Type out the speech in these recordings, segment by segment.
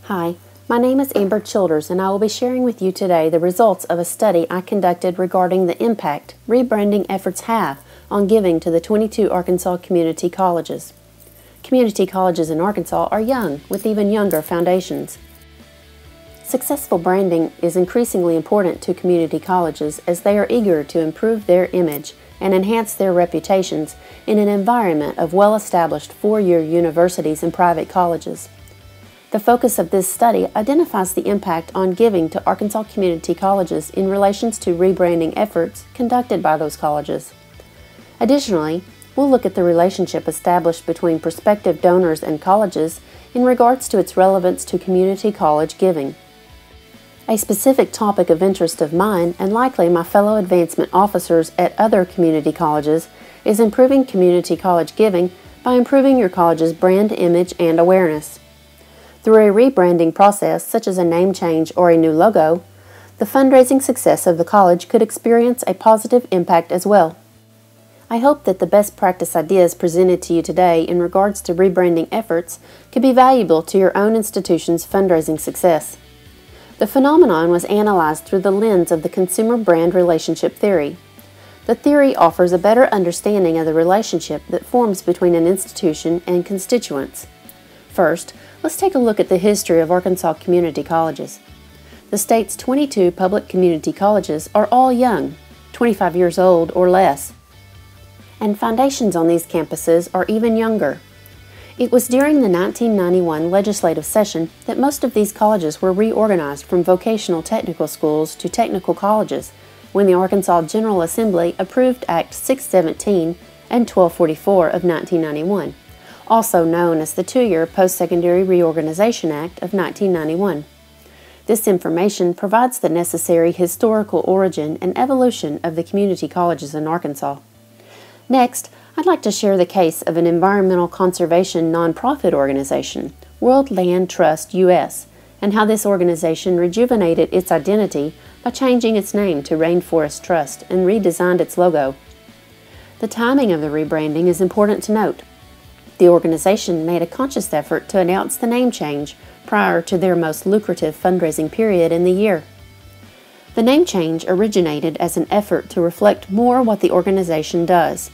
Hi, my name is Amber Childers, and I will be sharing with you today the results of a study I conducted regarding the impact rebranding efforts have on giving to the 22 Arkansas community colleges. Community colleges in Arkansas are young, with even younger foundations. Successful branding is increasingly important to community colleges as they are eager to improve their image and enhance their reputations in an environment of well-established four-year universities and private colleges. The focus of this study identifies the impact on giving to Arkansas community colleges in relation to rebranding efforts conducted by those colleges. Additionally, we'll look at the relationship established between prospective donors and colleges in regards to its relevance to community college giving. A specific topic of interest of mine, and likely my fellow advancement officers at other community colleges, is improving community college giving by improving your college's brand image and awareness. Through a rebranding process, such as a name change or a new logo, the fundraising success of the college could experience a positive impact as well. I hope that the best practice ideas presented to you today in regards to rebranding efforts could be valuable to your own institution's fundraising success. The phenomenon was analyzed through the lens of the consumer brand relationship theory. The theory offers a better understanding of the relationship that forms between an institution and constituents. First, let's take a look at the history of Arkansas community colleges. The state's 22 public community colleges are all young, 25 years old or less, and foundations on these campuses are even younger. It was during the 1991 legislative session that most of these colleges were reorganized from vocational technical schools to technical colleges when the Arkansas General Assembly approved Act 617 and 1244 of 1991. Also known as the Two-Year Post-Secondary Reorganization Act of 1991. This information provides the necessary historical origin and evolution of the community colleges in Arkansas. Next, I'd like to share the case of an environmental conservation nonprofit organization, World Land Trust US, and how this organization rejuvenated its identity by changing its name to Rainforest Trust and redesigned its logo. The timing of the rebranding is important to note. The organization made a conscious effort to announce the name change prior to their most lucrative fundraising period in the year. The name change originated as an effort to reflect more what the organization does.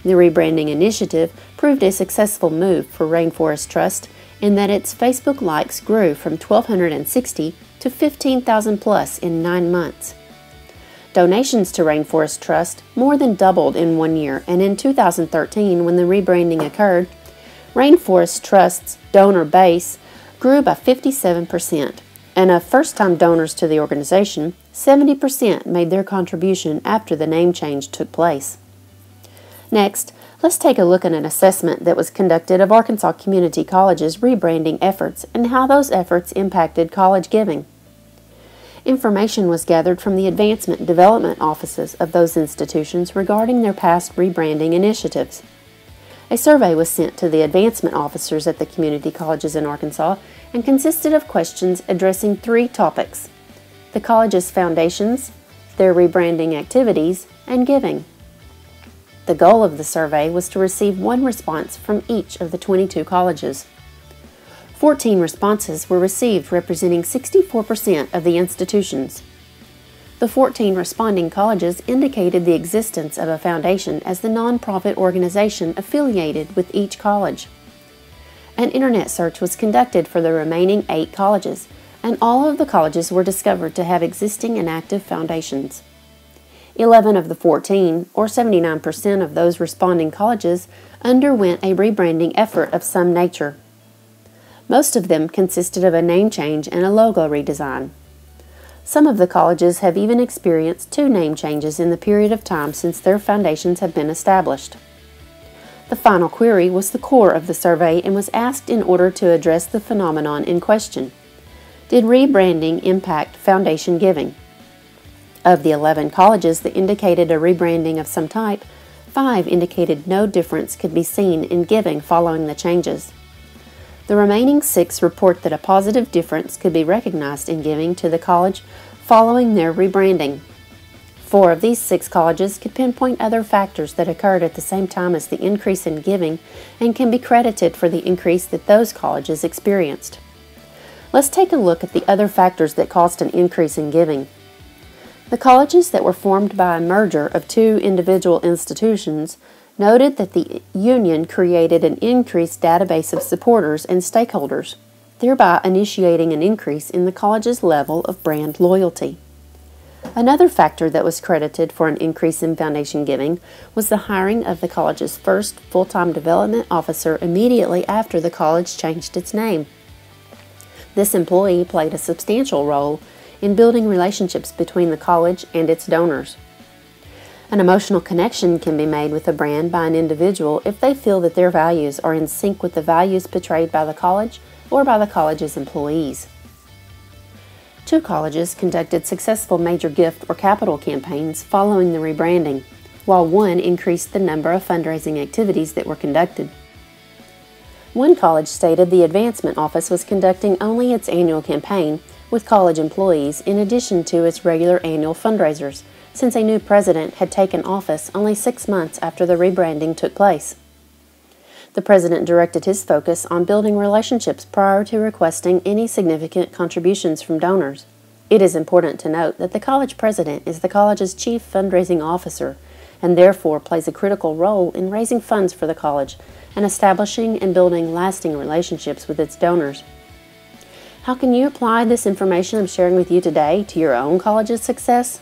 The rebranding initiative proved a successful move for Rainforest Trust in that its Facebook likes grew from 1,260 to 15,000 plus in 9 months. Donations to Rainforest Trust more than doubled in 1 year, and in 2013, when the rebranding occurred, Rainforest Trust's donor base grew by 57%, and of first-time donors to the organization, 70% made their contribution after the name change took place. Next, let's take a look at an assessment that was conducted of Arkansas community colleges' rebranding efforts and how those efforts impacted college giving. Information was gathered from the advancement and development offices of those institutions regarding their past rebranding initiatives. A survey was sent to the advancement officers at the community colleges in Arkansas and consisted of questions addressing 3 topics: the college's foundations, their rebranding activities, and giving. The goal of the survey was to receive 1 response from each of the 22 colleges. 14 responses were received, representing 64% of the institutions. The 14 responding colleges indicated the existence of a foundation as the nonprofit organization affiliated with each college. An internet search was conducted for the remaining 8 colleges, and all of the colleges were discovered to have existing and active foundations. 11 of the 14, or 79% of those responding colleges, underwent a rebranding effort of some nature. Most of them consisted of a name change and a logo redesign. Some of the colleges have even experienced 2 name changes in the period of time since their foundations have been established. The final query was the core of the survey and was asked in order to address the phenomenon in question. Did rebranding impact foundation giving? Of the 11 colleges that indicated a rebranding of some type, 5 indicated no difference could be seen in giving following the changes. The remaining 6 report that a positive difference could be recognized in giving to the college following their rebranding. 4 of these 6 colleges could pinpoint other factors that occurred at the same time as the increase in giving and can be credited for the increase that those colleges experienced. Let's take a look at the other factors that caused an increase in giving. The colleges that were formed by a merger of two individual institutions noted that the union created an increased database of supporters and stakeholders, thereby initiating an increase in the college's level of brand loyalty. Another factor that was credited for an increase in foundation giving was the hiring of the college's first full-time development officer immediately after the college changed its name. This employee played a substantial role in building relationships between the college and its donors. An emotional connection can be made with a brand by an individual if they feel that their values are in sync with the values portrayed by the college or by the college's employees. Two colleges conducted successful major gift or capital campaigns following the rebranding, while one increased the number of fundraising activities that were conducted. One college stated the advancement office was conducting only its annual campaign with college employees in addition to its regular annual fundraisers, since a new president had taken office only 6 months after the rebranding took place. The president directed his focus on building relationships prior to requesting any significant contributions from donors. It is important to note that the college president is the college's chief fundraising officer and therefore plays a critical role in raising funds for the college and establishing and building lasting relationships with its donors. How can you apply this information I'm sharing with you today to your own college's success?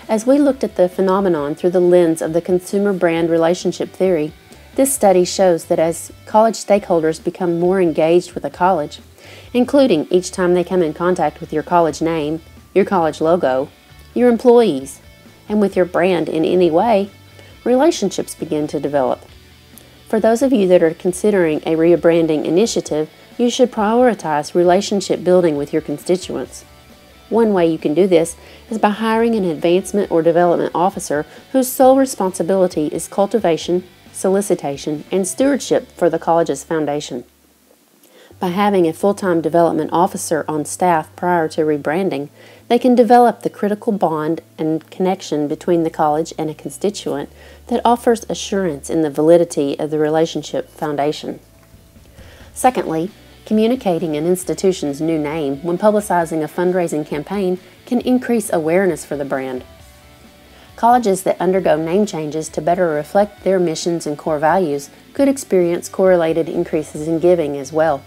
As we looked at the phenomenon through the lens of the consumer brand relationship theory, this study shows that as college stakeholders become more engaged with a college, including each time they come in contact with your college name, your college logo, your employees, and with your brand in any way, relationships begin to develop. For those of you that are considering a rebranding initiative, you should prioritize relationship building with your constituents. One way you can do this is by hiring an advancement or development officer whose sole responsibility is cultivation, solicitation, and stewardship for the college's foundation. By having a full-time development officer on staff prior to rebranding, they can develop the critical bond and connection between the college and a constituent that offers assurance in the validity of the relationship foundation. Secondly, communicating an institution's new name when publicizing a fundraising campaign can increase awareness for the brand. Colleges that undergo name changes to better reflect their missions and core values could experience correlated increases in giving as well.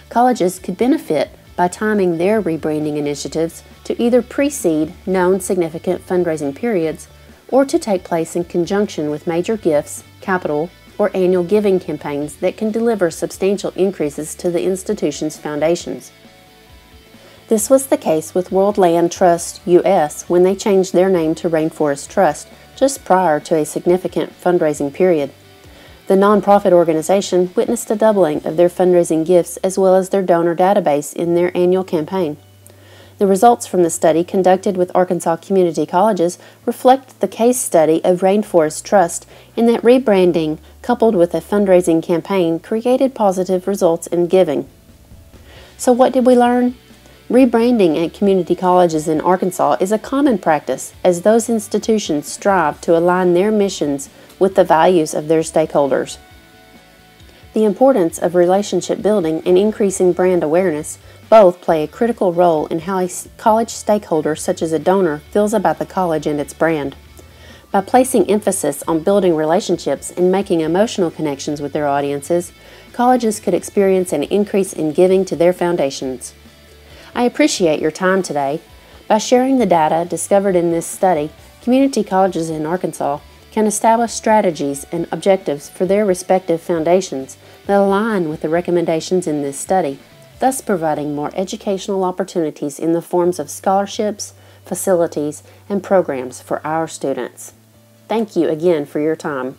Colleges could benefit by timing their rebranding initiatives to either precede known significant fundraising periods or to take place in conjunction with major gifts, capital, or annual giving campaigns that can deliver substantial increases to the institution's foundations. This was the case with World Land Trust U.S. when they changed their name to Rainforest Trust just prior to a significant fundraising period. The nonprofit organization witnessed a doubling of their fundraising gifts as well as their donor database in their annual campaign. The results from the study conducted with Arkansas community colleges reflect the case study of Rainforest Trust in that rebranding coupled with a fundraising campaign created positive results in giving. So what did we learn? Rebranding at community colleges in Arkansas is a common practice as those institutions strive to align their missions with the values of their stakeholders. The importance of relationship building and increasing brand awareness both play a critical role in how a college stakeholder such as a donor feels about the college and its brand. By placing emphasis on building relationships and making emotional connections with their audiences, colleges could experience an increase in giving to their foundations. I appreciate your time today. By sharing the data discovered in this study, community colleges in Arkansas can establish strategies and objectives for their respective foundations that align with the recommendations in this study, thus providing more educational opportunities in the forms of scholarships, facilities, and programs for our students. Thank you again for your time.